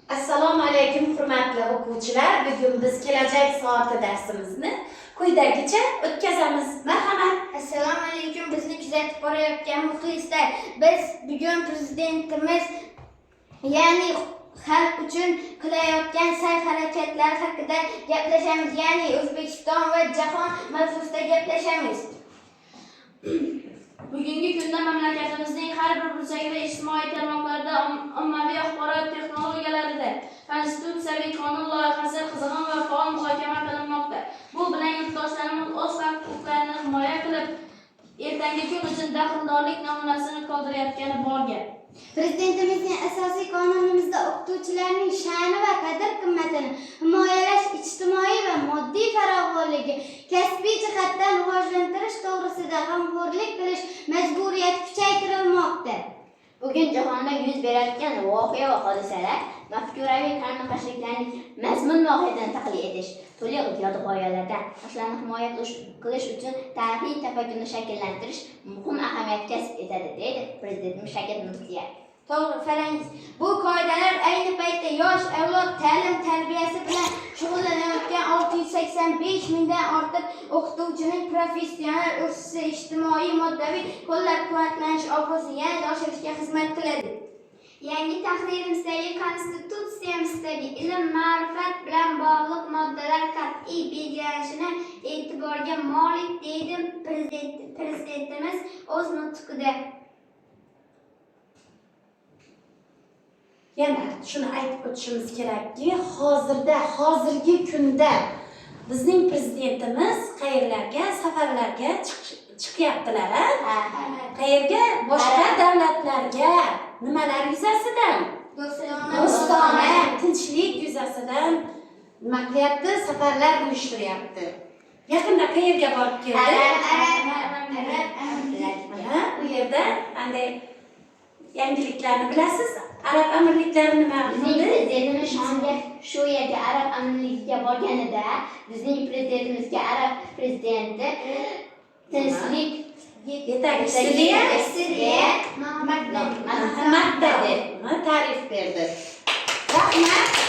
Assalomu alaykum hurmatli o'quvchilar. Bugun biz kelajak soati darsimizni quyidagicha o'tkazamiz. Marhamat. Assalomu alaykum bizni kuzatib borayotgan muxlislar. Biz bugun prezidentimiz ya'ni xalq uchun qilayotgan sa'y-harakatlar haqida gaplashamiz. Ya'ni O'zbekiston va jahon mavzusida gaplashamiz. Bugungi kunda mamlakatimizning har bir burchagida ijtimoiy tarmoqlarda, ommaviy axborot texnologiyalarida konstitutsiyaviy qonun loyihasi qizg'in va faol muhokama qilinmoqda. Bu bilan yurtdoshlarimiz o'z haq-huquqlarini himoya qilib, ertangi kun uchun daxldorlik namunasini qoldirayotgani bor gap. Prezidentimizning asosiy qonunimizda o'qituvchilarning sha'ni va qadr-qimmatini himoyalash, ijtimoiy va moddiy farovonligi, kasbiy jihatdan rivojlantirish to'g'risida g'amxo'rlik qilish majburiyati kuchaytirilmoqda. Bugun jahonda yuz berayotgan voqea va hodisalar mafkuraviy qarama-qarshiliklarning mazmun-mohiyatini tahlil etish, turli iqtisodiy g'oyalardan yoshlarni himoya qilish uchun tarixiy tafakkurni shakllantirish muhim ahamiyat kasb etadi, deydi Prezidentimiz Shavkat Mirziyoyev. To'g'ri farangiz. Bu qoidalar ayni paytda yosh avlod ta'lim-tarbiyasi bilan shug'ullanayotgan 685 mingdan ortiq o'qituvchining professional o'sishi, ijtimoiy, moddiy qo'llab-quvvatlanish obro'sini yanada oshirishga xizmat qiladi. Yangi tahririmizdagi konstitutsiyamizdagi ilm, ma'rifat bilan bog'liq moddalar qat'iy belgilanishini e'tiborga molik, deydi Prezidentimiz o'z nutqida. Yana shuni aytib o'tishimiz kerakki, hozirgi kunda bizning prezidentimiz qayerlarga, safarlarga chiqyaptilar. Qayerga? Boshqa davlatlarga. Nimalar yuzasidan? Do'stona, tinchlik yuzasidan nima qilyapti? Safarlar uyushtiryapti. Yaqinda qayerga borib keldi? Bu yerda qanday yangiliklarni bilasiz? Arab amirliklari nima Bizning prezidentimiz shu yerga Arab amirligiga borganida, bizning prezidentimizga Arab prezidenti tinchlik yetakchisiga ta'rif berdi. Rahmat.